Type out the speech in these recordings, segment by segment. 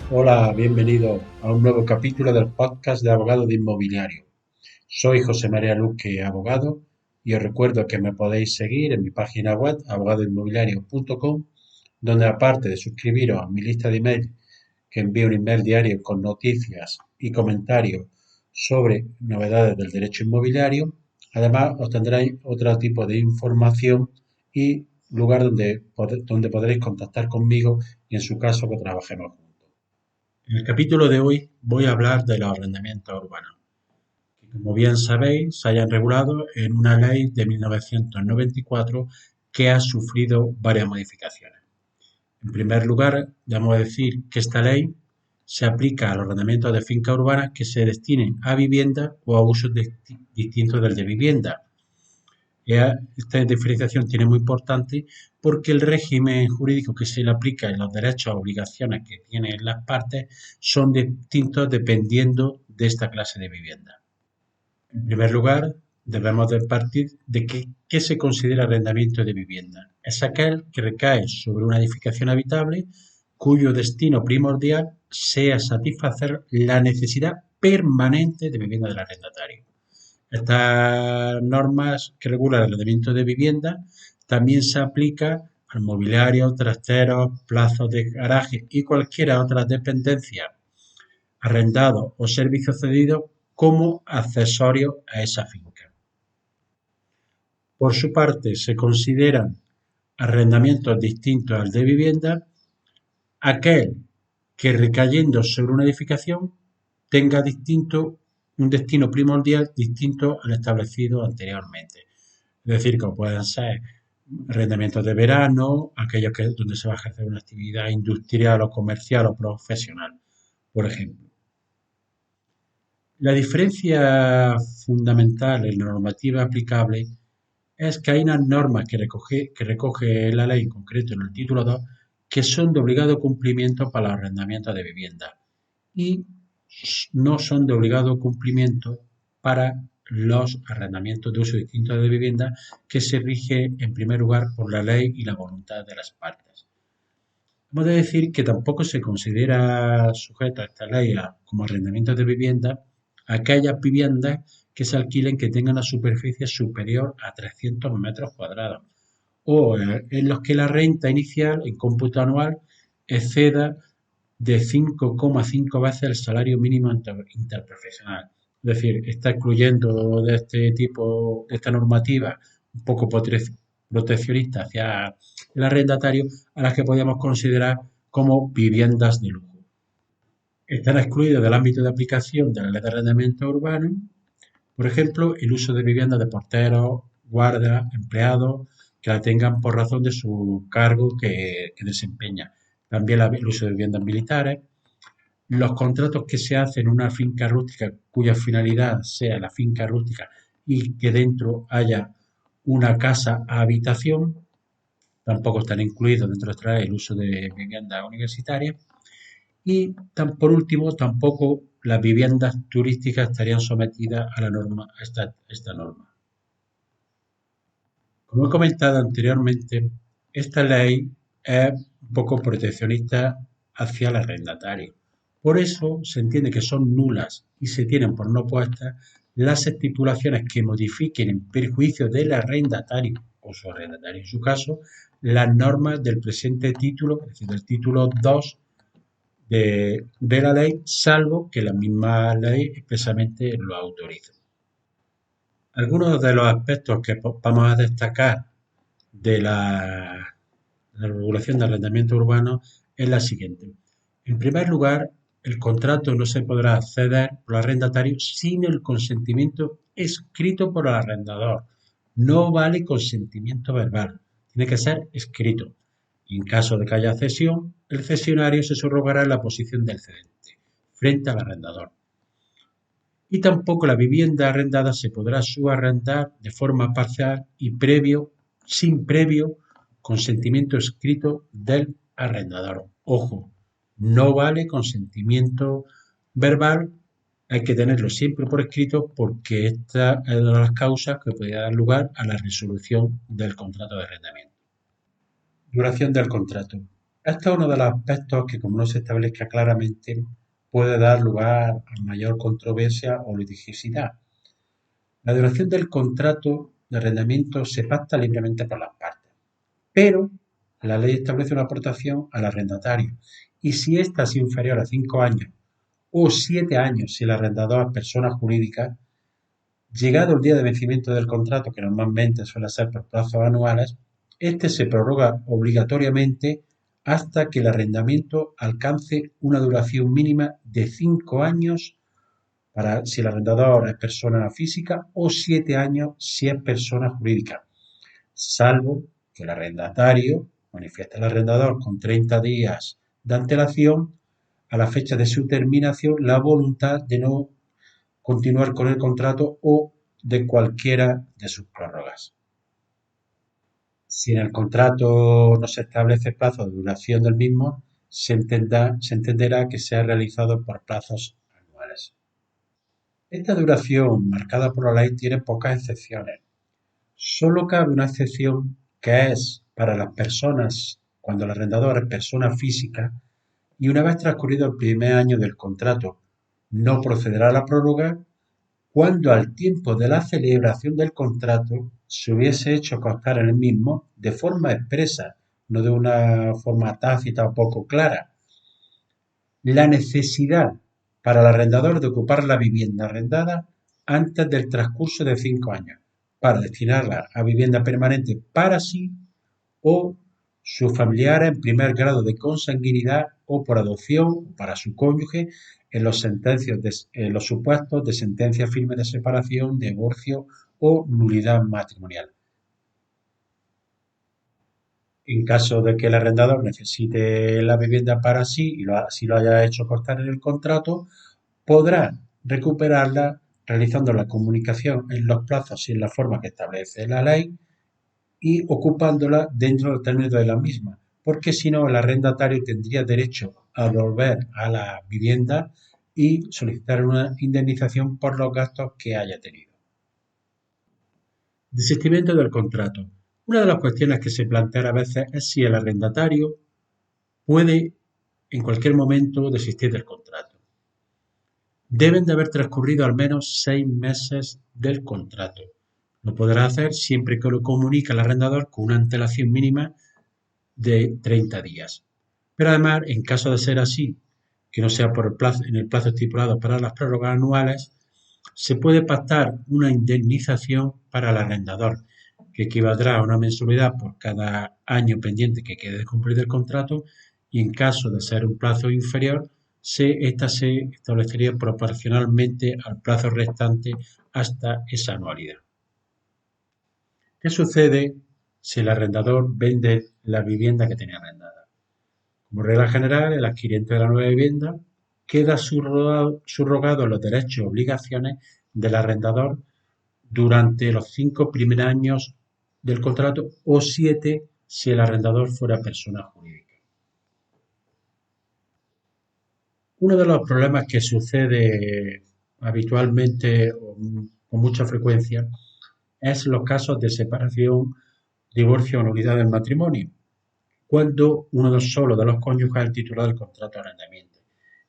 Hola, bienvenido a un nuevo capítulo del podcast de Abogado de Inmobiliario. Soy José María Luque, abogado, y os recuerdo que me podéis seguir en mi página web abogadoinmobiliario.com, donde aparte de suscribiros a mi lista de email, que envío un email diario con noticias y comentarios sobre novedades del derecho inmobiliario, además obtendréis otro tipo de información y lugar donde podréis contactar conmigo y en su caso que trabajemos juntos. En el capítulo de hoy voy a hablar de los arrendamientos urbanos, que como bien sabéis se hayan regulado en una ley de 1994 que ha sufrido varias modificaciones. En primer lugar, debemos decir que esta ley se aplica a los arrendamientos de fincas urbanas que se destinen a vivienda o a usos distintos del de vivienda. Esta diferenciación tiene muy importante porque el régimen jurídico que se le aplica en los derechos o obligaciones que tienen las partes son distintos dependiendo de esta clase de vivienda. En primer lugar, debemos de partir de que ¿qué se considera arrendamiento de vivienda? Es aquel que recae sobre una edificación habitable cuyo destino primordial sea satisfacer la necesidad permanente de vivienda del arrendatario. Estas normas que regulan el arrendamiento de vivienda también se aplica al mobiliario, trasteros, plazos de garaje y cualquier otra dependencia arrendado o servicio cedido como accesorio a esa finca. Por su parte, se consideran arrendamientos distintos al de vivienda aquel que recayendo sobre una edificación tenga un destino primordial distinto al establecido anteriormente. Es decir, que pueden ser arrendamientos de verano, aquellos donde se va a ejercer una actividad industrial o comercial o profesional, por ejemplo. La diferencia fundamental en la normativa aplicable es que hay unas normas que recoge la ley, en concreto en el título 2, que son de obligado cumplimiento para los arrendamientos de vivienda y no son de obligado cumplimiento para los arrendamientos de uso distinto de vivienda que se rige en primer lugar por la ley y la voluntad de las partes. Hemos de decir que tampoco se considera sujeto a esta ley como arrendamientos de vivienda aquellas viviendas que se alquilen que tengan una superficie superior a 300 metros cuadrados o en los que la renta inicial en cómputo anual exceda de 5,5 veces el salario mínimo interprofesional. Es decir, está excluyendo de este tipo, de esta normativa un poco proteccionista hacia el arrendatario a las que podríamos considerar como viviendas de lujo. Están excluidas del ámbito de aplicación de la ley de arrendamiento urbano, por ejemplo, el uso de viviendas de porteros, guardas, empleados que la tengan por razón de su cargo que desempeña. También el uso de viviendas militares, los contratos que se hacen en una finca rústica cuya finalidad sea la finca rústica y que dentro haya una casa a habitación, tampoco están incluidos dentro de esta ley el uso de viviendas universitarias. Y por último, tampoco las viviendas turísticas estarían sometidas a esta norma. Como he comentado anteriormente, esta ley es un poco proteccionista hacia el arrendatario. Por eso se entiende que son nulas y se tienen por no puestas las estipulaciones que modifiquen en perjuicio del arrendatario o su arrendatario en su caso las normas del presente título, es decir, del título 2 de la ley, salvo que la misma ley expresamente lo autorice. Algunos de los aspectos que vamos a destacar de la regulación de arrendamiento urbano es la siguiente. En primer lugar, el contrato no se podrá acceder por el arrendatario sin el consentimiento escrito por el arrendador. No vale consentimiento verbal, tiene que ser escrito. Y en caso de que haya cesión, el cesionario se subrogará en la posición del cedente frente al arrendador. Y tampoco la vivienda arrendada se podrá subarrendar de forma parcial y sin previo consentimiento escrito del arrendador. Ojo, no vale consentimiento verbal, hay que tenerlo siempre por escrito porque esta es una de las causas que podría dar lugar a la resolución del contrato de arrendamiento. Duración del contrato. Esto es uno de los aspectos que, como no se establezca claramente, puede dar lugar a mayor controversia o litigiosidad. La duración del contrato de arrendamiento se pacta libremente por las partes, pero la ley establece una aportación al arrendatario y si ésta es inferior a 5 años o 7 años si el arrendador es persona jurídica, llegado el día de vencimiento del contrato, que normalmente suele ser por plazos anuales, este se prorroga obligatoriamente hasta que el arrendamiento alcance una duración mínima de 5 años para si el arrendador es persona física o 7 años si es persona jurídica, salvo que el arrendatario manifieste al arrendador con 30 días de antelación a la fecha de su terminación la voluntad de no continuar con el contrato o de cualquiera de sus prórrogas. Si en el contrato no se establece plazo de duración del mismo, se entenderá que se ha realizado por plazos anuales. Esta duración marcada por la ley tiene pocas excepciones. Solo cabe una excepción que es para las personas cuando el arrendador es persona física y una vez transcurrido el primer año del contrato no procederá a la prórroga cuando al tiempo de la celebración del contrato se hubiese hecho constar en el mismo, de forma expresa, no de una forma tácita o poco clara, la necesidad para el arrendador de ocupar la vivienda arrendada antes del transcurso de 5 años, para destinarla a vivienda permanente para sí o sus familiares en primer grado de consanguinidad o por adopción para su cónyuge en los supuestos de sentencia firme de separación, divorcio o nulidad matrimonial. En caso de que el arrendador necesite la vivienda para sí y así lo haya hecho constar en el contrato, podrá recuperarla realizando la comunicación en los plazos y en la forma que establece la ley y ocupándola dentro del término de la misma, porque si no el arrendatario tendría derecho a volver a la vivienda y solicitar una indemnización por los gastos que haya tenido. Desistimiento del contrato. Una de las cuestiones que se plantea a veces es si el arrendatario puede en cualquier momento desistir del contrato. Deben de haber transcurrido al menos 6 meses del contrato. Lo podrá hacer siempre que lo comunique al arrendador con una antelación mínima de 30 días. Pero además, en caso de ser así, que no sea por el plazo, en el plazo estipulado para las prórrogas anuales, se puede pactar una indemnización para el arrendador, que equivaldrá a una mensualidad por cada año pendiente que quede de cumplir el contrato y en caso de ser un plazo inferior, esta se establecería proporcionalmente al plazo restante hasta esa anualidad. ¿Qué sucede si el arrendador vende la vivienda que tenía arrendada? Como regla general, el adquiriente de la nueva vivienda queda subrogado los derechos y obligaciones del arrendador durante los 5 primeros años del contrato o 7 si el arrendador fuera persona jurídica. Uno de los problemas que sucede habitualmente o con mucha frecuencia es los casos de separación, divorcio o nulidad del matrimonio, cuando uno solo de los cónyuges es el titular del contrato de arrendamiento.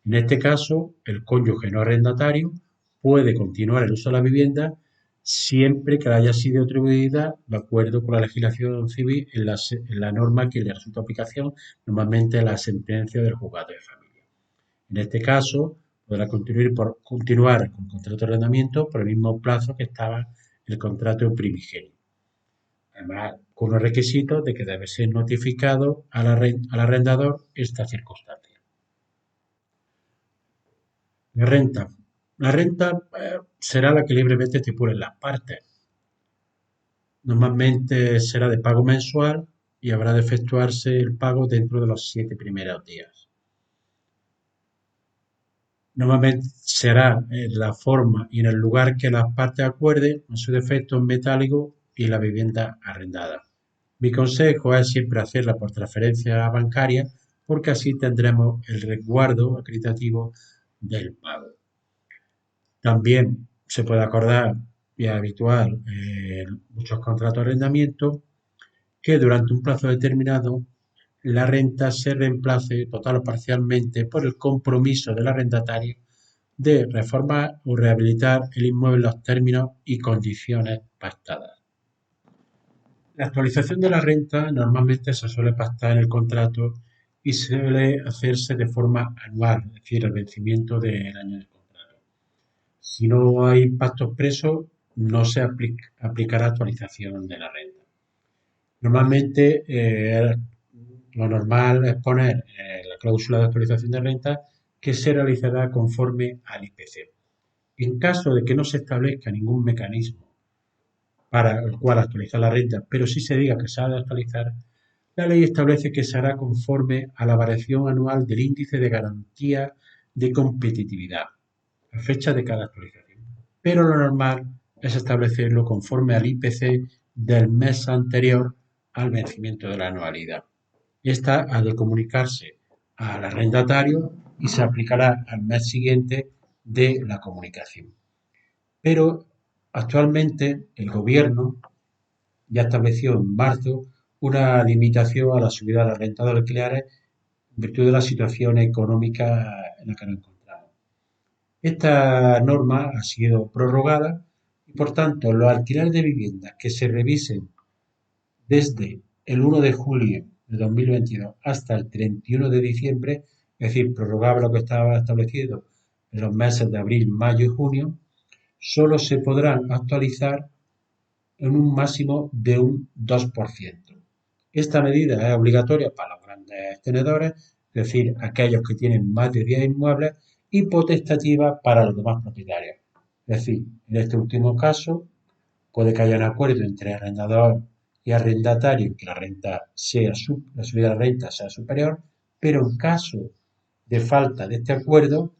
En este caso, el cónyuge no arrendatario puede continuar el uso de la vivienda siempre que le haya sido atribuida de acuerdo con la legislación civil en la norma que le resulta aplicación, normalmente la sentencia del juzgado de familia. En este caso, podrá continuar con el contrato de arrendamiento por el mismo plazo que estaba el contrato primigenio. Además, con los requisitos de que debe ser notificado al arrendador esta circunstancia. La renta. La renta será la que libremente estipulen las partes. Normalmente será de pago mensual y habrá de efectuarse el pago dentro de los 7 primeros días. Normalmente será en la forma y en el lugar que las partes acuerden, en su defecto en metálico y la vivienda arrendada. Mi consejo es siempre hacerla por transferencia bancaria porque así tendremos el resguardo acreditativo del pago. También se puede acordar y es habitual en muchos contratos de arrendamiento que durante un plazo determinado la renta se reemplace total o parcialmente por el compromiso del arrendatario de reformar o rehabilitar el inmueble en los términos y condiciones pactadas. La actualización de la renta normalmente se suele pactar en el contrato y suele hacerse de forma anual, es decir, al vencimiento del año del contrato. Si no hay pactos presos, no se aplicará actualización de la renta. Normalmente, lo normal es poner la cláusula de actualización de renta que se realizará conforme al IPC. En caso de que no se establezca ningún mecanismo para el cual actualizar la renta, pero sí se diga que se ha de actualizar, la ley establece que se hará conforme a la variación anual del índice de garantía de competitividad, a fecha de cada actualización. Pero lo normal es establecerlo conforme al IPC del mes anterior al vencimiento de la anualidad. Esta ha de comunicarse al arrendatario y se aplicará al mes siguiente de la comunicación. Pero actualmente el gobierno ya estableció en marzo una limitación a la subida de la renta de alquileres en virtud de la situación económica en la que nos encontramos. Esta norma ha sido prorrogada y, por tanto, los alquileres de viviendas que se revisen desde el 1 de julio de 2022 hasta el 31 de diciembre, es decir, prorrogable lo que estaba establecido en los meses de abril, mayo y junio, solo se podrán actualizar en un máximo de un 2%. Esta medida es obligatoria para los grandes tenedores, es decir, aquellos que tienen más de 10 inmuebles, y potestativa para los demás propietarios. Es decir, en este último caso, puede que haya un acuerdo entre arrendador y arrendatario que la subida de la renta sea superior, pero en caso de falta de este acuerdo,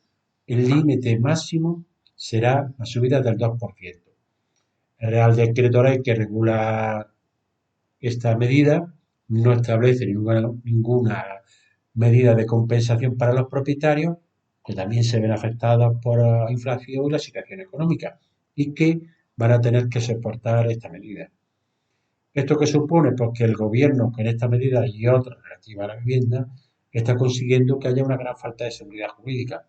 el límite máximo será la subida del 2%. El Real Decreto Ley que regula esta medida no establece ninguna medida de compensación para los propietarios, que también se ven afectados por la inflación y la situación económica, y que van a tener que soportar esta medida. ¿Esto qué supone? Pues que el gobierno, con esta medida y otras relativas a la vivienda, está consiguiendo que haya una gran falta de seguridad jurídica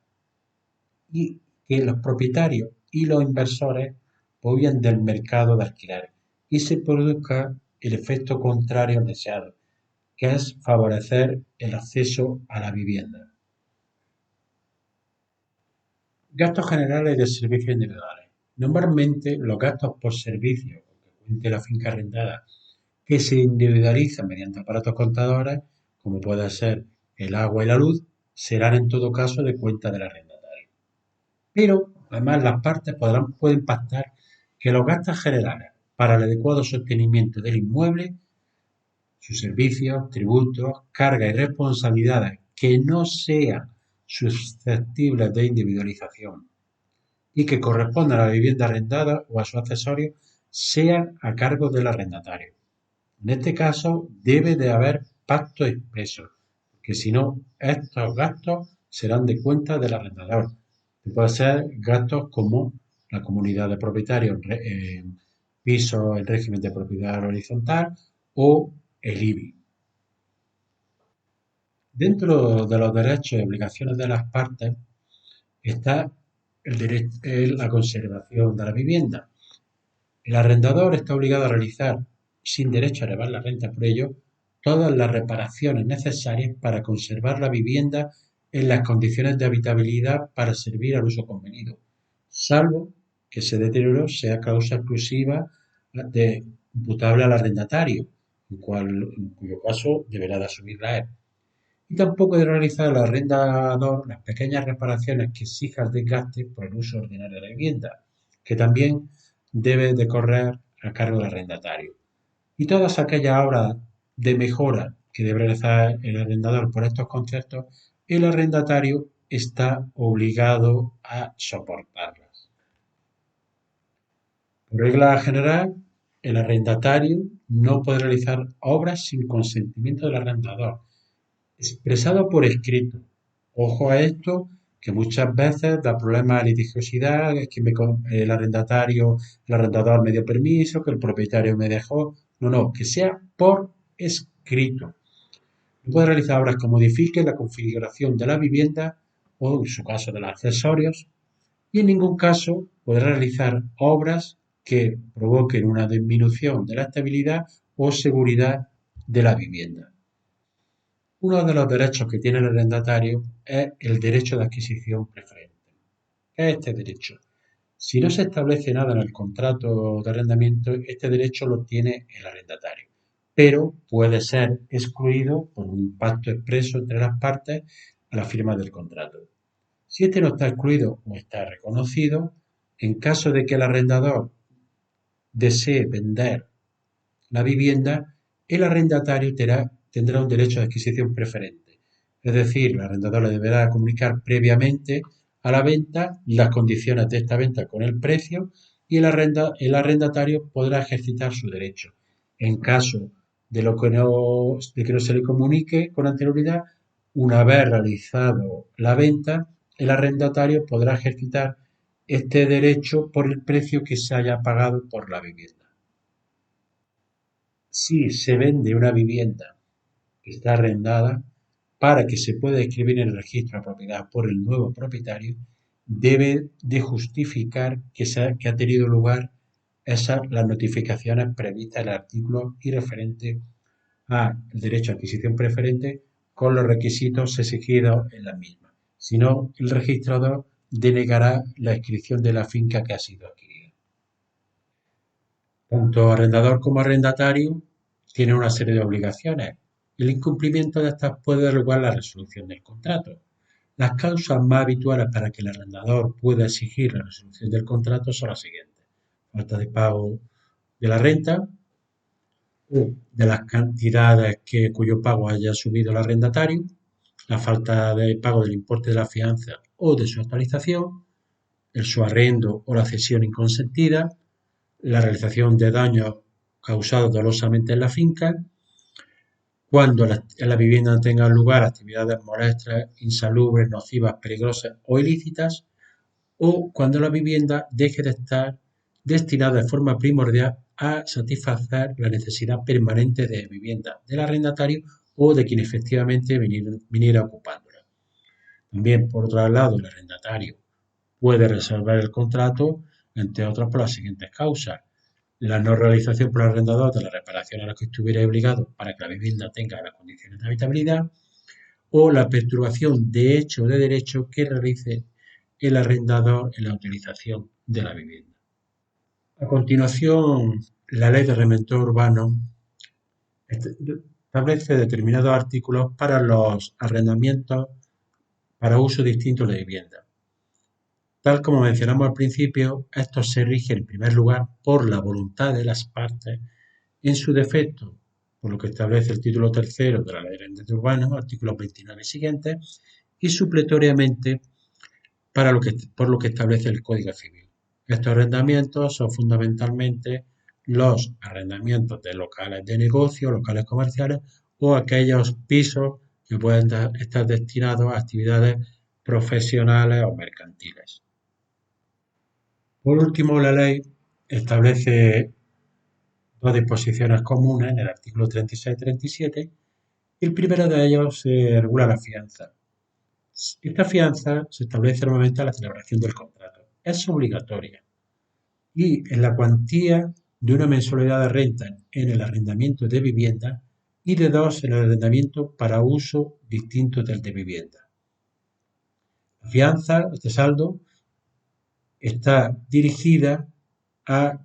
y que los propietarios y los inversores huyan del mercado de alquiler y se produzca el efecto contrario al deseado, que es favorecer el acceso a la vivienda. Gastos generales de servicios individuales. Normalmente los gastos por servicio que cuente la finca arrendada que se individualizan mediante aparatos contadores, como puede ser el agua y la luz, serán en todo caso de cuenta del arrendatario. Pero además las partes pueden pactar que los gastos generales para el adecuado sostenimiento del inmueble, sus servicios, tributos, cargas y responsabilidades que no sean susceptibles de individualización y que correspondan a la vivienda arrendada o a su accesorio sean a cargo del arrendatario. En este caso debe de haber pacto expreso, porque si no, estos gastos serán de cuenta del arrendador. Puede ser gastos como la comunidad de propietarios, pisos en régimen de propiedad horizontal o el IBI. Dentro de los derechos y obligaciones de las partes está la conservación de la vivienda. El arrendador está obligado a realizar, sin derecho a elevar la renta por ello, todas las reparaciones necesarias para conservar la vivienda en las condiciones de habitabilidad para servir al uso convenido, salvo que ese deterioro sea causa exclusiva imputable al arrendatario, en cuyo caso deberá de asumirla él. Y tampoco debe realizar el arrendador las pequeñas reparaciones que exija el desgaste por el uso ordinario de la vivienda, que también debe de correr a cargo del arrendatario. Y todas aquellas obras de mejora que debe realizar el arrendador por estos conceptos, el arrendatario está obligado a soportarlas. Por regla general, el arrendatario no puede realizar obras sin consentimiento del arrendador, expresado por escrito. Ojo a esto, que muchas veces da problemas de litigiosidad, es que el arrendador me dio permiso, que el propietario me dejó. No, que sea por escrito. Puede realizar obras que modifiquen la configuración de la vivienda o, en su caso, de los accesorios, y en ningún caso podrá realizar obras que provoquen una disminución de la estabilidad o seguridad de la vivienda. Uno de los derechos que tiene el arrendatario es el derecho de adquisición preferente. ¿Qué es este derecho? Si no se establece nada en el contrato de arrendamiento, este derecho lo tiene el arrendatario, pero puede ser excluido por un pacto expreso entre las partes a la firma del contrato. Si este no está excluido o está reconocido, en caso de que el arrendador desee vender la vivienda, el arrendatario tendrá un derecho de adquisición preferente. Es decir, el arrendador le deberá comunicar previamente a la venta las condiciones de esta venta con el precio y el arrendatario podrá ejercitar su derecho. En caso de que no se le comunique con anterioridad, una vez realizado la venta, el arrendatario podrá ejercitar este derecho por el precio que se haya pagado por la vivienda. Si se vende una vivienda que está arrendada, para que se pueda inscribir en el registro de propiedad por el nuevo propietario, debe de justificar que ha tenido lugar las notificaciones previstas en el artículo y referente al derecho a adquisición preferente con los requisitos exigidos en la misma. Si no, el registrador denegará la inscripción de la finca que ha sido adquirida. Tanto arrendador como arrendatario tienen una serie de obligaciones. El incumplimiento de estas puede dar lugar a la resolución del contrato. Las causas más habituales para que el arrendador pueda exigir la resolución del contrato son las siguientes: falta de pago de la renta o de las cantidades cuyo pago haya asumido el arrendatario, la falta de pago del importe de la fianza o de su actualización, el subarrendo o la cesión inconsentida, la realización de daños causados dolosamente en la finca, cuando en la vivienda tengan lugar actividades molestas, insalubres, nocivas, peligrosas o ilícitas, o cuando la vivienda deje de estar destinada de forma primordial a satisfacer la necesidad permanente de vivienda del arrendatario o de quien efectivamente viniera ocupándola. También, por otro lado, el arrendatario puede resolver el contrato, entre otras, por las siguientes causas: la no realización por el arrendador de la reparación a la que estuviera obligado para que la vivienda tenga las condiciones de habitabilidad, o la perturbación de hecho o de derecho que realice el arrendador en la utilización de la vivienda. A continuación, la Ley de Arrendamiento Urbano establece determinados artículos para los arrendamientos para uso distinto de vivienda. Tal como mencionamos al principio, estos se rigen en primer lugar por la voluntad de las partes, en su defecto, por lo que establece el título tercero de la Ley de Arrendamiento Urbano, artículos 29 y siguientes, y supletoriamente por lo que establece el Código Civil. Estos arrendamientos son fundamentalmente los arrendamientos de locales de negocio, locales comerciales o aquellos pisos que pueden estar destinados a actividades profesionales o mercantiles. Por último, la ley establece dos disposiciones comunes en el artículo 36 y 37, y el primero de ellos se regula la fianza. Esta fianza se establece normalmente a la celebración del contrato. Es obligatoria y en la cuantía de una mensualidad de renta en el arrendamiento de vivienda y de dos en el arrendamiento para uso distinto del de vivienda. La fianza, este saldo, está dirigida a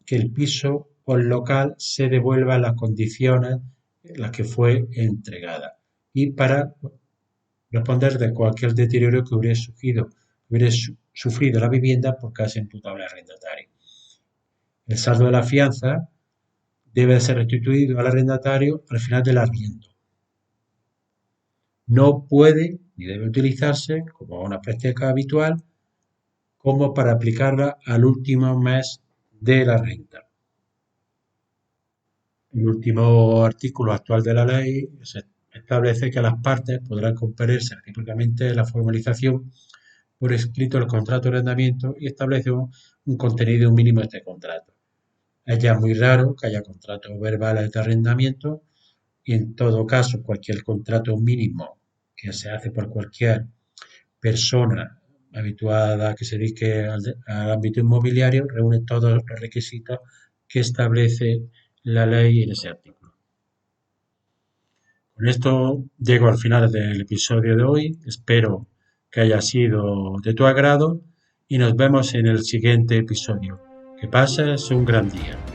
que el piso o el local se devuelva en las condiciones en las que fue entregada y para responder de cualquier deterioro que hubiera sufrido la vivienda por causa imputable al arrendatario. El saldo de la fianza debe ser restituido al arrendatario al final del arriendo. No puede ni debe utilizarse como una práctica habitual como para aplicarla al último mes de la renta. El último artículo actual de la ley establece que las partes podrán componerse recíprocamente la formalización por escrito del contrato de arrendamiento y establece un contenido mínimo de este contrato. Es ya muy raro que haya contratos verbales de arrendamiento y en todo caso cualquier contrato mínimo que se hace por cualquier persona habituada que se dedique al ámbito inmobiliario reúne todos los requisitos que establece la ley en ese artículo. Con esto llego al final del episodio de hoy. Espero que haya sido de tu agrado y nos vemos en el siguiente episodio. Que pases un gran día.